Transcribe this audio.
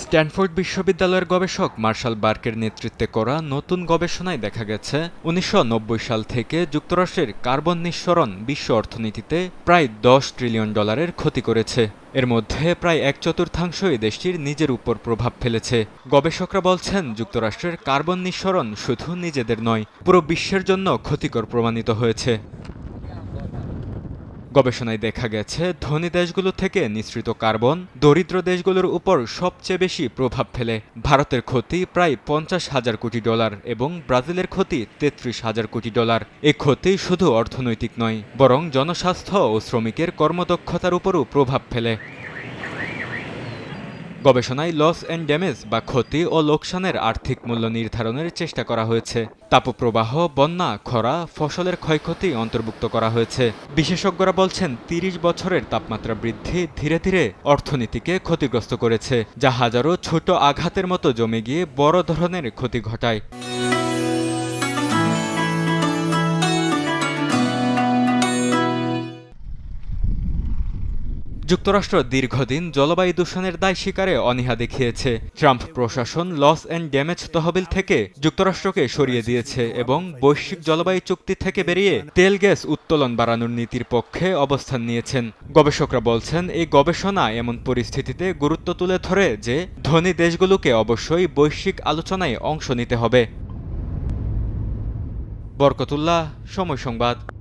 Stanford বিশ্ববিদ্যালয়ের গবেষক martial বার্কের নেতৃত্বে করা নতুন গবেষণায় দেখা গেছে ১৯৯০ সাল থেকে যুক্তরাষ্ট্রের কার্বন নিঃসরণ বিশ্ব অর্থনীতিতে প্রায় $10 ট্রিলিয়ন ক্ষতি করেছে। এর মধ্যে প্রায় এক-চতুর্থাংশই দেশটির নিজের উপর প্রভাব ফেলেছে। গবেষকরা বলছেন, যুক্তরাষ্ট্রের কার্বন নিঃসরণ শুধু নিজেদের নয়, পুরো বিশ্বের জন্য ক্ষতিকর প্রমাণিত হয়েছে। গবেষণায় দেখা গেছে, ধনী দেশগুলো থেকে নিঃসৃত কার্বন দরিদ্র দেশগুলোর উপর সবচেয়ে বেশি প্রভাব ফেলে। ভারতের ক্ষতি প্রায় $50,000 কোটি এবং ব্রাজিলের ক্ষতি $33,000 কোটি। এই ক্ষতি শুধু অর্থনৈতিক নয়, বরং জনস্বাস্থ্য ও শ্রমিকের কর্মদক্ষতার উপরও প্রভাব ফেলে। গবেষণায় লস অ্যান্ড ড্যামেজ বা ক্ষতি ও লোকসানের আর্থিক মূল্য নির্ধারণের চেষ্টা করা হয়েছে। তাপপ্রবাহ, বন্যা, খরা, ফসলের ক্ষয়ক্ষতি অন্তর্ভুক্ত করা হয়েছে। বিশেষজ্ঞরা বলছেন, ৩০ বছরের তাপমাত্রা বৃদ্ধি ধীরে ধীরে অর্থনীতিকে ক্ষতিগ্রস্ত করেছে, যা হাজারো ছোট আঘাতের মতো জমে গিয়ে বড় ধরনের ক্ষতি ঘটায়। যুক্তরাষ্ট্র দীর্ঘদিন জলবায়ু দূষণের দায় স্বীকারে অনীহা দেখিয়েছে। ট্রাম্প প্রশাসন লস অ্যান্ড ড্যামেজ তহবিল থেকে যুক্তরাষ্ট্রকে সরিয়ে দিয়েছে এবং বৈশ্বিক জলবায়ু চুক্তি থেকে বেরিয়ে তেল গ্যাস উত্তোলন বাড়ানোর নীতির পক্ষে অবস্থান নিয়েছেন। গবেষকরা বলছেন, এই গবেষণা এমন পরিস্থিতিতে গুরুত্ব তুলে ধরে যে ধনী দেশগুলোকে অবশ্যই বৈশ্বিক আলোচনায় অংশ নিতে হবে। বরকতুল্লাহ, সময় সংবাদ।